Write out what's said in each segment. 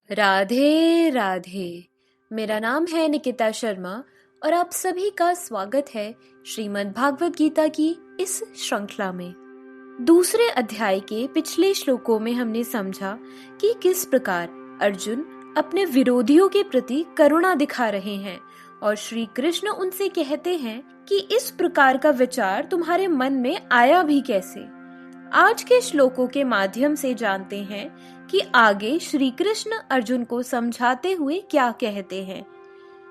राधे राधे। मेरा नाम है निकिता शर्मा और आप सभी का स्वागत है श्रीमद् भागवत गीता की इस श्रृंखला में। दूसरे अध्याय के पिछले श्लोकों में हमने समझा कि किस प्रकार अर्जुन अपने विरोधियों के प्रति करुणा दिखा रहे हैं और श्री कृष्ण उनसे कहते हैं कि इस प्रकार का विचार तुम्हारे मन में आया भी कैसे। आज के श्लोकों के माध्यम से जानते हैं कि आगे श्री कृष्ण अर्जुन को समझाते हुए क्या कहते हैं।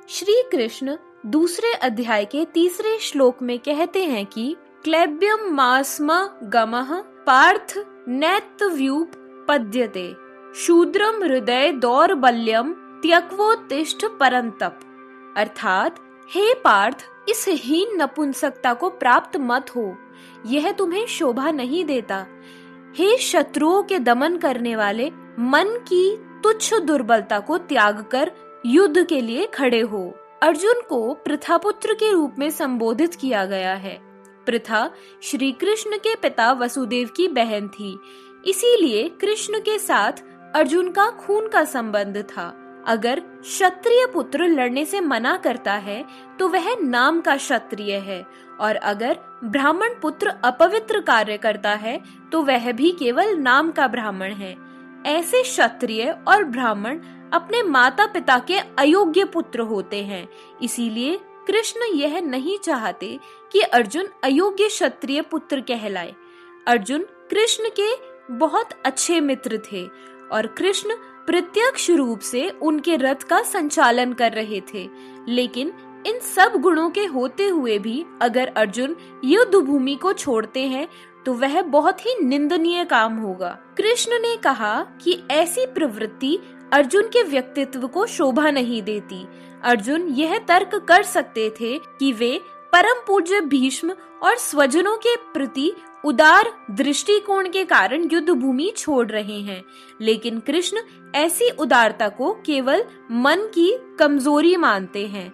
श्री कृष्ण दूसरे अध्याय के तीसरे श्लोक में कहते हैं कि क्लैब्यम मास्म गमः पार्थ नैत्व्यूप पद्यते शूद्रम हृदय दौर्बल्यम त्यक्वोत्तिष्ठ परंतप। अर्थात हे पार्थ, इस हीन नपुंसकता को प्राप्त मत हो, यह तुम्हें शोभा नहीं देता। हे शत्रुओं के दमन करने वाले, मन की तुच्छ दुर्बलता को त्याग कर युद्ध के लिए खड़े हो। अर्जुन को पृथापुत्र के रूप में संबोधित किया गया है। पृथा श्री कृष्ण के पिता वसुदेव की बहन थी, इसीलिए कृष्ण के साथ अर्जुन का खून का संबंध था। अगर क्षत्रिय पुत्र लड़ने से मना करता है तो वह नाम का क्षत्रिय है, और अगर ब्राह्मण पुत्र अपवित्र कार्य करता है तो वह भी केवल नाम का ब्राह्मण है। ऐसे क्षत्रिय और ब्राह्मण अपने माता पिता के अयोग्य पुत्र होते हैं, इसीलिए कृष्ण यह नहीं चाहते कि अर्जुन अयोग्य क्षत्रिय पुत्र कहलाए। अर्जुन कृष्ण के बहुत अच्छे मित्र थे और कृष्ण प्रत्यक्ष रूप से उनके रथ का संचालन कर रहे थे, लेकिन इन सब गुणों के होते हुए भी अगर अर्जुन युद्ध भूमि को छोड़ते हैं तो वह बहुत ही निंदनीय काम होगा। कृष्ण ने कहा कि ऐसी प्रवृत्ति अर्जुन के व्यक्तित्व को शोभा नहीं देती। अर्जुन यह तर्क कर सकते थे कि वे परम पूज्य भीष्म और स्वजनों के प्रति उदार दृष्टिकोण के कारण युद्ध भूमि छोड़ रहे हैं, लेकिन कृष्ण ऐसी उदारता को केवल मन की कमजोरी मानते हैं।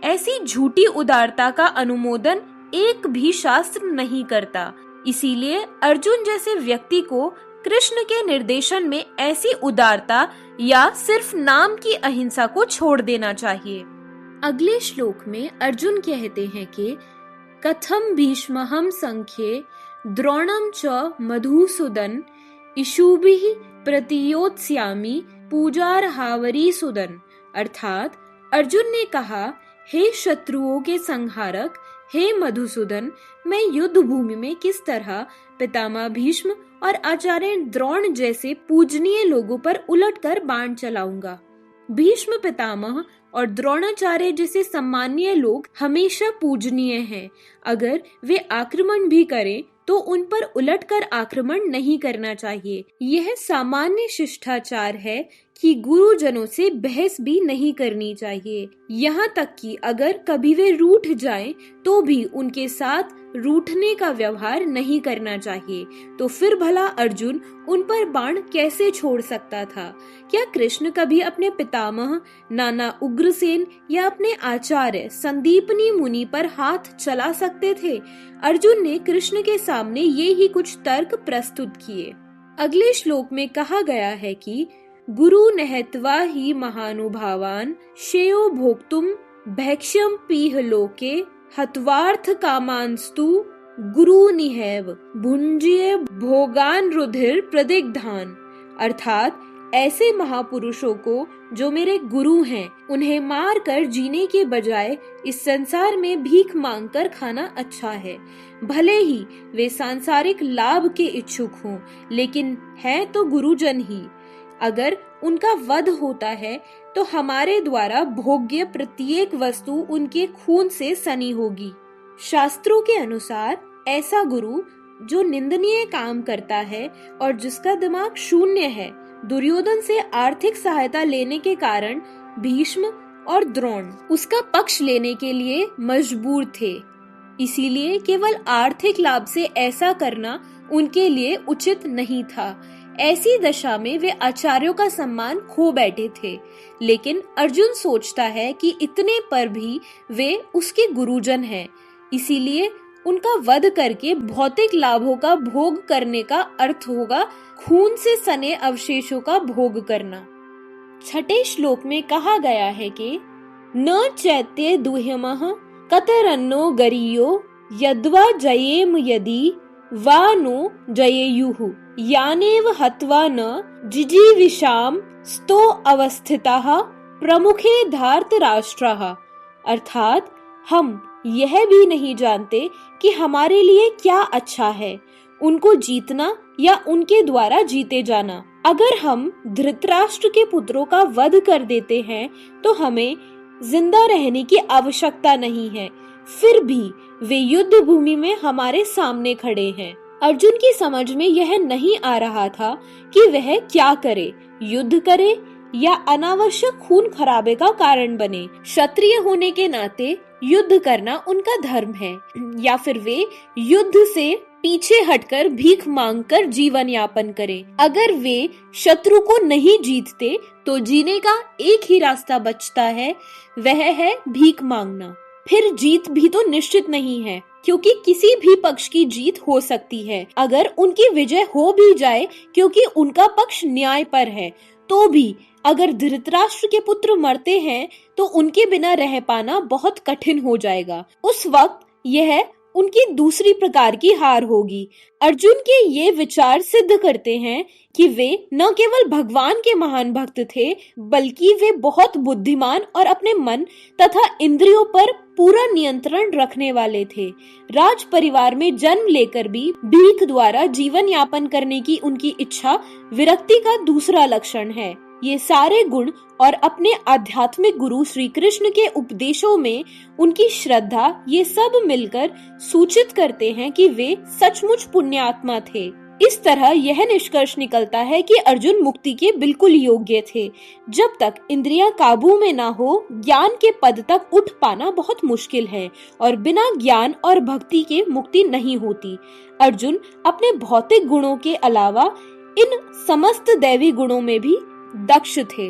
ऐसी झूठी उदारता का अनुमोदन एक भी शास्त्र नहीं करता, इसीलिए अर्जुन जैसे व्यक्ति को कृष्ण के निर्देशन में ऐसी उदारता या सिर्फ नाम की अहिंसा को छोड़ देना चाहिए। अगले श्लोक में अर्जुन कहते हैं कि कथम भीष्महं संख्ये द्रोणं च मधुसूदन इषुभिः प्रतियोत्स्यामि पूजार्हावरी सुदन। अर्थात अर्जुन ने कहा, हे शत्रुओं के संहारक, हे मधुसूदन, मैं युद्ध भूमि में किस तरह पितामह भीष्म और आचार्य द्रोण जैसे पूजनीय लोगों पर उलटकर बाण चलाऊंगा। भीष्म पितामह और द्रोणाचार्य जैसे सम्मानीय लोग हमेशा पूजनीय हैं। अगर वे आक्रमण भी करें तो उन पर उलटकर आक्रमण नहीं करना चाहिए। यह सामान्य शिष्टाचार है कि गुरुजनों से बहस भी नहीं करनी चाहिए। यहाँ तक कि अगर कभी वे रूठ जाएं तो भी उनके साथ रूठने का व्यवहार नहीं करना चाहिए। तो फिर भला अर्जुन उन पर बाण कैसे छोड़ सकता था? क्या कृष्ण कभी अपने पितामह नाना उग्रसेन या अपने आचार्य संदीपनी मुनि पर हाथ चला सकते थे? अर्जुन ने कृष्ण के सामने ये ही कुछ तर्क प्रस्तुत किए। अगले श्लोक में कहा गया है कि गुरु नहत्वा ही महानुभावान श्रेयो भोक्तुम भैक्ष्यम पीह लोके हत्वार्थ कामांस्तु गुरु निहैव भुंज्य भोगान रुधिर प्रदिग्धान। अर्थात ऐसे महापुरुषों को जो मेरे गुरु हैं, उन्हें मार कर जीने के बजाय इस संसार में भीख मांगकर खाना अच्छा है। भले ही वे सांसारिक लाभ के इच्छुक हों, लेकिन है तो गुरुजन ही। अगर उनका वध होता है तो हमारे द्वारा भोग्य प्रत्येक वस्तु उनके खून से सनी होगी। शास्त्रों के अनुसार ऐसा गुरु जो निंदनीय काम करता है और जिसका दिमाग शून्य है, दुर्योधन से आर्थिक सहायता लेने के कारण भीष्म और द्रोण उसका पक्ष लेने के लिए मजबूर थे। इसीलिए केवल आर्थिक लाभ से ऐसा करना उनके लिए उचित नहीं था। ऐसी दशा में वे आचार्यों का सम्मान खो बैठे थे, लेकिन अर्जुन सोचता है कि इतने पर भी वे उसके गुरुजन हैं, इसीलिए उनका वध करके भौतिक लाभों का भोग करने का अर्थ होगा खून से सने अवशेषों का भोग करना। छठे श्लोक में कहा गया है कि न चैत्य दुह्यमः कतरन्नो गरीयो यद्वा जयेम यदि वा नो जयेयुः यानेव हत्वा न जिजीविषाम स्तो अवस्थिताः प्रमुखे धार्तराष्ट्राः। अर्थात हम यह भी नहीं जानते कि हमारे लिए क्या अच्छा है, उनको जीतना या उनके द्वारा जीते जाना। अगर हम धृतराष्ट्र के पुत्रों का वध कर देते हैं तो हमें जिंदा रहने की आवश्यकता नहीं है, फिर भी वे युद्ध भूमि में हमारे सामने खड़े हैं। अर्जुन की समझ में यह नहीं आ रहा था कि वह क्या करे, युद्ध करे या अनावश्यक खून खराबे का कारण बने। क्षत्रिय होने के नाते युद्ध करना उनका धर्म है, या फिर वे युद्ध से पीछे हटकर भीख मांगकर जीवन यापन करें। अगर वे शत्रु को नहीं जीतते तो जीने का एक ही रास्ता बचता है, वह है भीख मांगना। फिर जीत भी तो निश्चित नहीं है, क्योंकि किसी भी पक्ष की जीत हो सकती है। अगर उनकी विजय हो भी जाए क्योंकि उनका पक्ष न्याय पर है, तो भी अगर धृतराष्ट्र के पुत्र मरते हैं तो उनके बिना रह पाना बहुत कठिन हो जाएगा। उस वक्त यह उनकी दूसरी प्रकार की हार होगी। अर्जुन के ये विचार सिद्ध करते हैं कि वे न केवल भगवान के महान भक्त थे, बल्कि वे बहुत बुद्धिमान और अपने मन तथा इंद्रियों पर पूरा नियंत्रण रखने वाले थे। राज परिवार में जन्म लेकर भी भीख द्वारा जीवन यापन करने की उनकी इच्छा विरक्ति का दूसरा लक्षण है। ये सारे गुण और अपने आध्यात्मिक गुरु श्री कृष्ण के उपदेशों में उनकी श्रद्धा, ये सब मिलकर सूचित करते हैं कि वे सचमुच पुण्यात्मा थे। इस तरह यह निष्कर्ष निकलता है कि अर्जुन मुक्ति के बिल्कुल योग्य थे। जब तक इंद्रियां काबू में ना हो, ज्ञान के पद तक उठ पाना बहुत मुश्किल है और बिना ज्ञान और भक्ति के मुक्ति नहीं होती। अर्जुन अपने भौतिक गुणों के अलावा इन समस्त दैवी गुणों में भी दक्ष थे।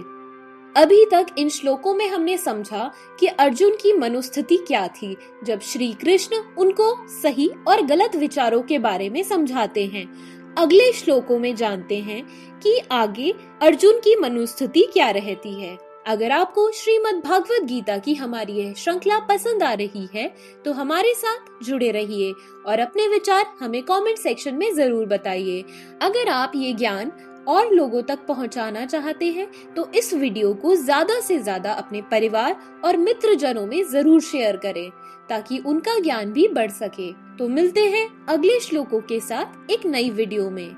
अभी तक इन श्लोकों में हमने समझा कि अर्जुन की मनोस्थिति क्या थी जब श्री कृष्ण उनको सही और गलत विचारों के बारे में समझाते हैं। अगले श्लोकों में जानते हैं कि आगे अर्जुन की मनोस्थिति क्या रहती है। अगर आपको श्रीमद् भागवत गीता की हमारी यह श्रृंखला पसंद आ रही है तो हमारे साथ जुड़े रहिए और अपने विचार हमें कमेंट सेक्शन में जरूर बताइए। अगर आप ये ज्ञान और लोगों तक पहुंचाना चाहते हैं तो इस वीडियो को ज्यादा से ज्यादा अपने परिवार और मित्र जनों में जरूर शेयर करें ताकि उनका ज्ञान भी बढ़ सके। तो मिलते हैं अगले श्लोकों के साथ एक नई वीडियो में।